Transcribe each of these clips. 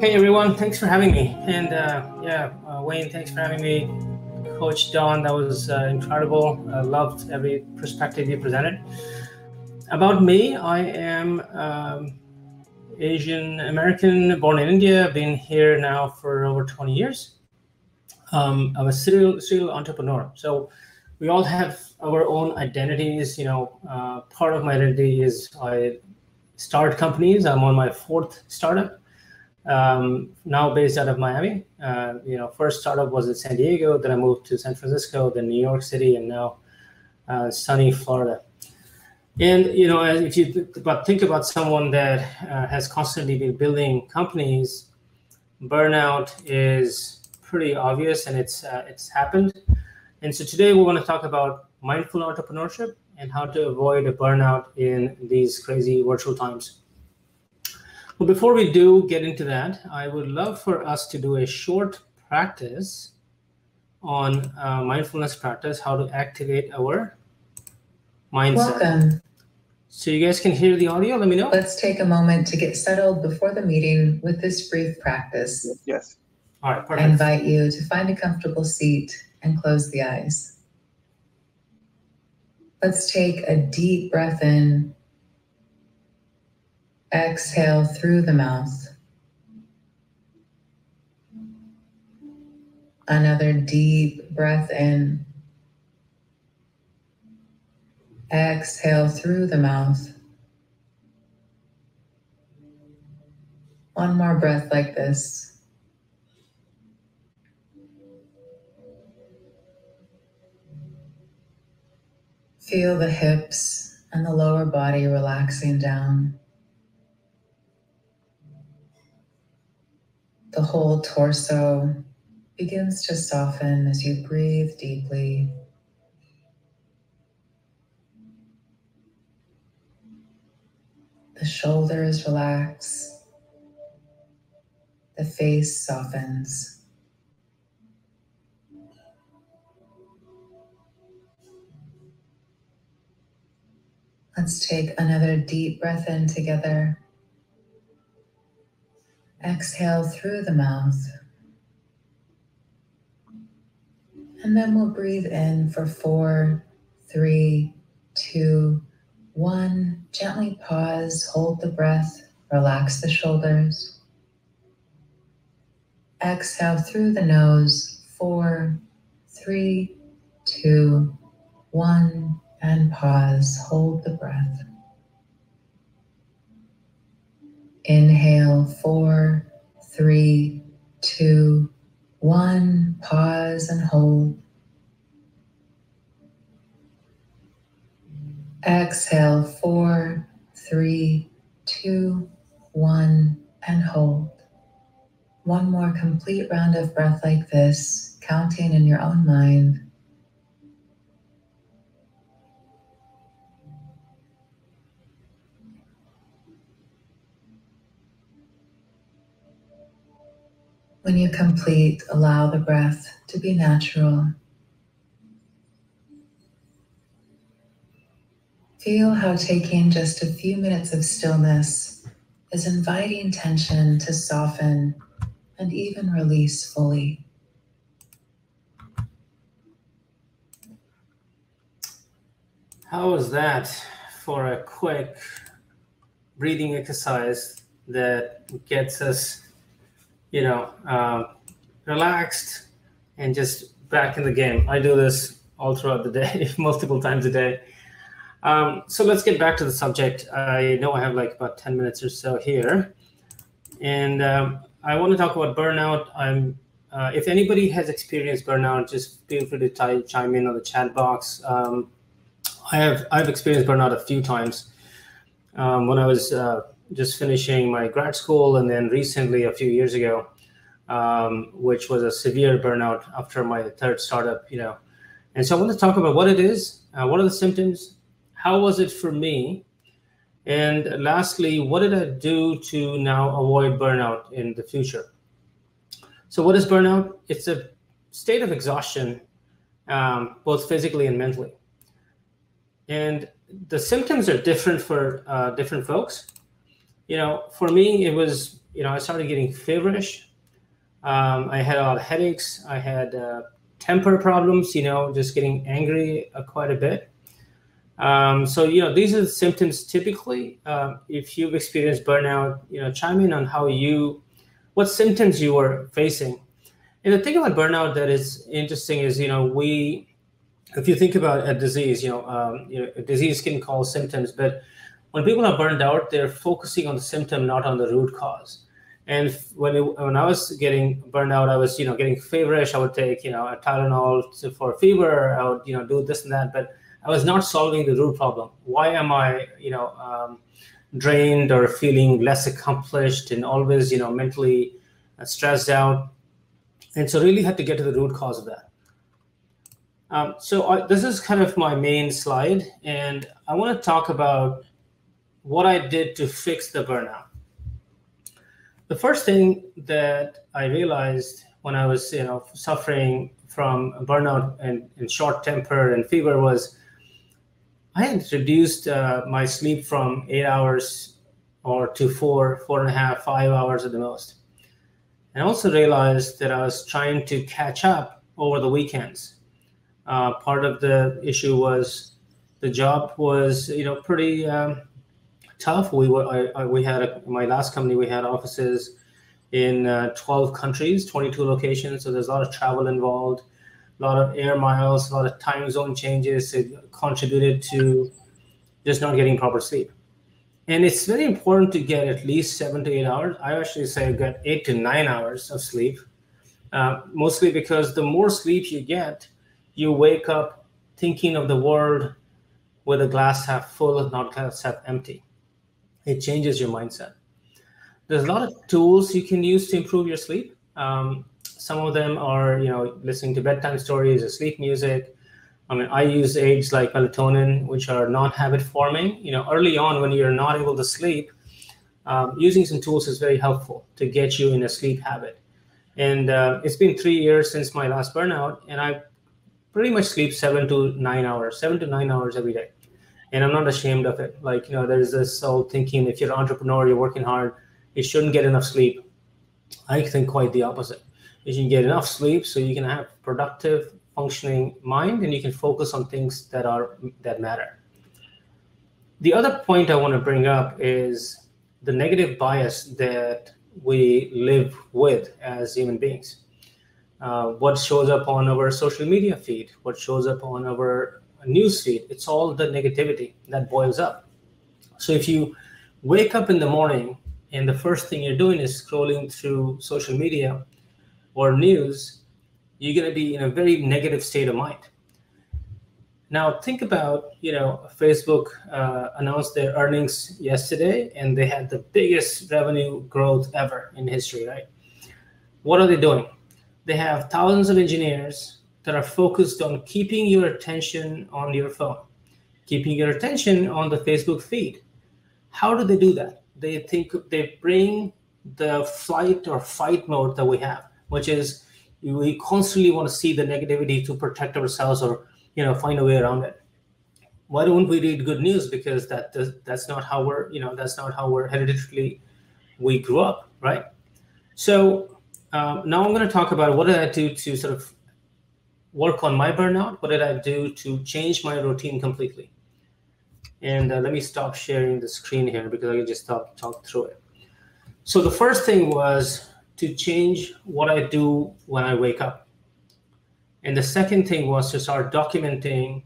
Hey everyone, thanks for having me. And Wayne, thanks for having me. Coach Don, that was incredible. I loved every perspective you presented. About me, I am Asian American, born in India, been here now for over 20 years. I'm a serial entrepreneur. So we all have our own identities. Part of my identity is I start companies. I'm on my fourth startup. Now based out of Miami. First startup was in San Diego, then I moved to San Francisco, then New York City, and now sunny Florida. And if you think about someone that has constantly been building companies, burnout is pretty obvious, and it's happened. And so today we want to talk about mindful entrepreneurship and how to avoid a burnout in these crazy virtual times. Well, before we do get into that, I would love for us to do a short practice on mindfulness practice, how to activate our mindset. Welcome. So you guys can hear the audio, let me know. Let's take a moment to get settled before the meeting with this brief practice. Yes. All right, perfect. I invite you to find a comfortable seat and close the eyes. Let's take a deep breath in. Exhale through the mouth. Another deep breath in. Exhale through the mouth. One more breath like this. Feel the hips and the lower body relaxing down. The whole torso begins to soften as you breathe deeply. The shoulders relax. The face softens. Let's take another deep breath in together. Exhale through the mouth. And then we'll breathe in for 4, 3, 2, 1. Gently pause, hold the breath, relax the shoulders. Exhale through the nose, 4, 3, 2, 1, and pause, hold the breath. Inhale, 4, 3, 2, 1. Pause and hold. Exhale, 4, 3, 2, 1, and hold. One more complete round of breath like this, counting in your own mind. When you complete, allow the breath to be natural. Feel how taking just a few minutes of stillness is inviting tension to soften and even release fully. How was that for a quick breathing exercise that gets us relaxed and just back in the game? I do this all throughout the day, multiple times a day. So let's get back to the subject. I know I have like about 10 minutes or so here. And I want to talk about burnout. If anybody has experienced burnout, just feel free to chime in on the chat box. I've experienced burnout a few times when I was just finishing my grad school, and then recently a few years ago, which was a severe burnout after my third startup, And so I want to talk about what it is, what are the symptoms, how was it for me, and lastly, what did I do to now avoid burnout in the future? So what is burnout? It's a state of exhaustion, both physically and mentally. And the symptoms are different for different folks. For me, it was, I started getting feverish. I had a lot of headaches. I had temper problems, just getting angry quite a bit. So, these are the symptoms typically. If you've experienced burnout, chime in on what symptoms you were facing. And the thing about burnout that is interesting is, if you think about a disease, a disease can cause symptoms, but when people are burned out, they're focusing on the symptom, not on the root cause. And when I was getting burned out, I was, getting feverish. I would take, a Tylenol for fever. I would, do this and that, but I was not solving the root problem. Why am I, drained or feeling less accomplished and always, mentally stressed out? And so really had to get to the root cause of that. This is kind of my main slide, and I want to talk about what I did to fix the burnout. The first thing that I realized when I was, suffering from burnout and short temper and fever was I had reduced my sleep from 8 hours to 4.5, 5 hours at the most. And I also realized that I was trying to catch up over the weekends. Part of the issue was the job was, pretty tough. My last company, we had offices in 12 countries, 22 locations. So there's a lot of travel involved, a lot of air miles, a lot of time zone changes. It contributed to just not getting proper sleep. And it's very important to get at least 7 to 8 hours. I actually say get 8 to 9 hours of sleep, mostly because the more sleep you get, you wake up thinking of the world with a glass half full, not glass half empty. It changes your mindset. There's a lot of tools you can use to improve your sleep. Some of them are, listening to bedtime stories or sleep music. I use aids like melatonin, which are non-habit forming. Early on when you're not able to sleep, using some tools is very helpful to get you in a sleep habit. And it's been 3 years since my last burnout, and I pretty much sleep 7 to 9 hours every day. And I'm not ashamed of it. There's this old thinking, if you're an entrepreneur, you're working hard, you shouldn't get enough sleep. I think quite the opposite. You should get enough sleep so you can have productive, functioning mind, and you can focus on things that matter. The other point I want to bring up is the negative bias that we live with as human beings. What shows up on our social media feed, what shows up on our news feed, it's all the negativity that boils up. So if you wake up in the morning and the first thing you're doing is scrolling through social media or news, you're going to be in a very negative state of mind. Now think about, Facebook announced their earnings yesterday, and they had the biggest revenue growth ever in history, right? What are they doing? They have thousands of engineers that are focused on keeping your attention on your phone, keeping your attention on the Facebook feed. How do they do that? They bring the flight or fight mode that we have, which is we constantly want to see the negativity to protect ourselves or find a way around it. Why don't we read good news? Because that's not how we're hereditarily we grew up, right? So now I'm going to talk about what did I do to sort of work on my burnout. What did I do to change my routine completely? And let me stop sharing the screen here because I can just talk through it. So the first thing was to change what I do when I wake up. And the second thing was to start documenting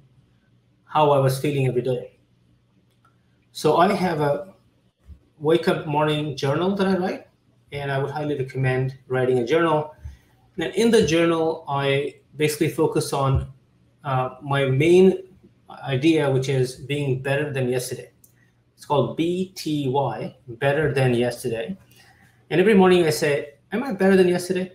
how I was feeling every day. So I have a wake up morning journal that I write, and I would highly recommend writing a journal. And in the journal, I basically focus on my main idea, which is being better than yesterday. It's called BTY, better than yesterday. And every morning I say, am I better than yesterday?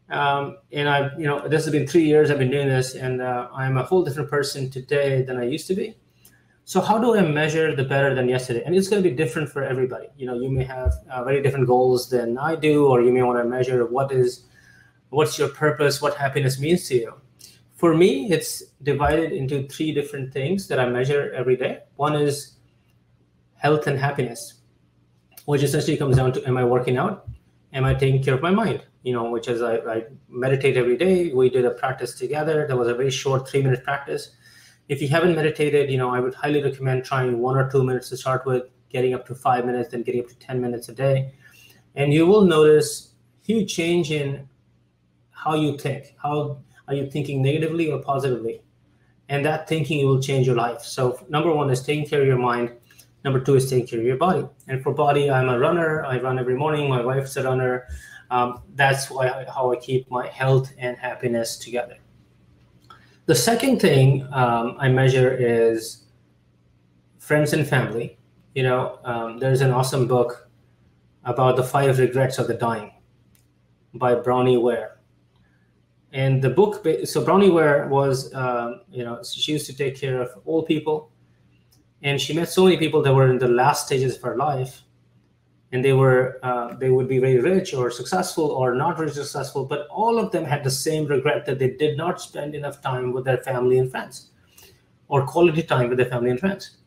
And this has been 3 years I've been doing this, and I'm a whole different person today than I used to be. So how do I measure the better than yesterday? And it's going to be different for everybody. You may have very different goals than I do, or you may want to measure what's your purpose, what happiness means to you. For me, it's divided into 3 different things that I measure every day. One is health and happiness. which essentially comes down to, am I working out? Am I taking care of my mind? Which is I meditate every day. We did a practice together. That was a very short 3-minute practice. If you haven't meditated, I would highly recommend trying 1 or 2 minutes to start with, getting up to 5 minutes, then getting up to 10 minutes a day. And you will notice huge change in how you think. How are you thinking, negatively or positively? And that thinking will change your life. So number 1 is taking care of your mind. Number 2 is taking care of your body. And for body, I'm a runner. I run every morning. My wife's a runner. That's how I keep my health and happiness together. The second thing I measure is friends and family. There's an awesome book about the 5 regrets of the dying by Bronnie Ware. And the book, so Bronnie Ware was, she used to take care of old people. And she met so many people that were in the last stages of her life, and they would be very rich or successful or not very successful, but all of them had the same regret, that they did not spend enough time with their family and friends, or quality time with their family and friends.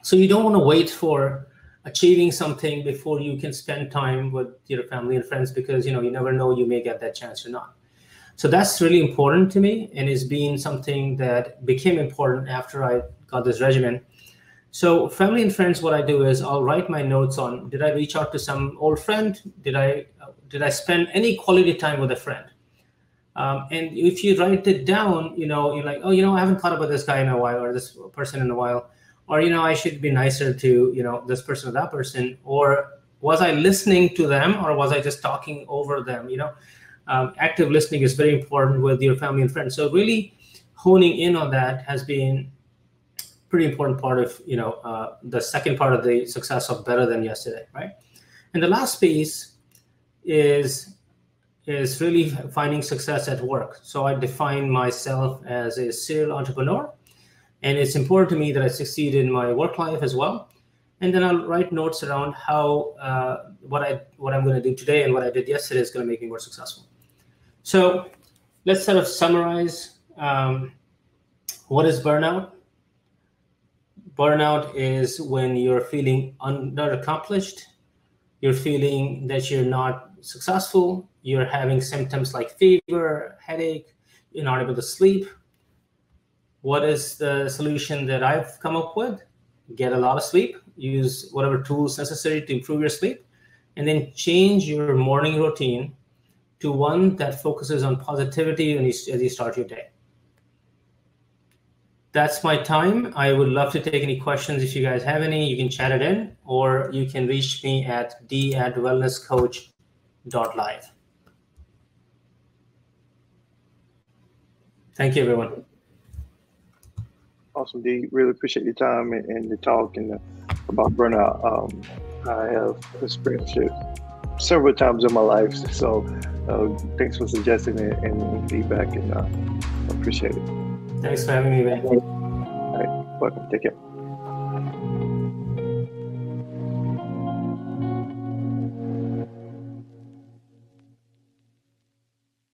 So you don't want to wait for achieving something before you can spend time with your family and friends, because you never know, you may get that chance or not. So that's really important to me, and it's been something that became important after I got this regimen. So family and friends, what I do is I'll write my notes on, did I reach out to some old friend? Did I spend any quality time with a friend? And if you write it down, you're like, oh, I haven't thought about this guy in a while, or this person in a while, or, I should be nicer to, this person or that person, or was I listening to them, or was I just talking over them? Active listening is very important with your family and friends. So really honing in on that has been pretty important part of, the second part of the success of Better Than Yesterday, right? And the last piece is really finding success at work. So I define myself as a serial entrepreneur, and it's important to me that I succeed in my work life as well. And then I'll write notes around how what I'm going to do today and what I did yesterday is going to make me more successful. So let's sort of summarize what is burnout. Burnout is when you're feeling underaccomplished, you're feeling that you're not successful, you're having symptoms like fever, headache, you're not able to sleep. What is the solution that I've come up with? Get a lot of sleep, use whatever tools necessary to improve your sleep, and then change your morning routine to one that focuses on positivity as you start your day. That's my time. I would love to take any questions. If you guys have any, you can chat it in, or you can reach me at d@wellnesscoach.live. Thank you, everyone. Awesome, D. Really appreciate your time and your talk and about burnout. I have experienced it several times in my life. So thanks for suggesting it and feedback, and appreciate it. Thanks for having me, man. All right, welcome. Take care.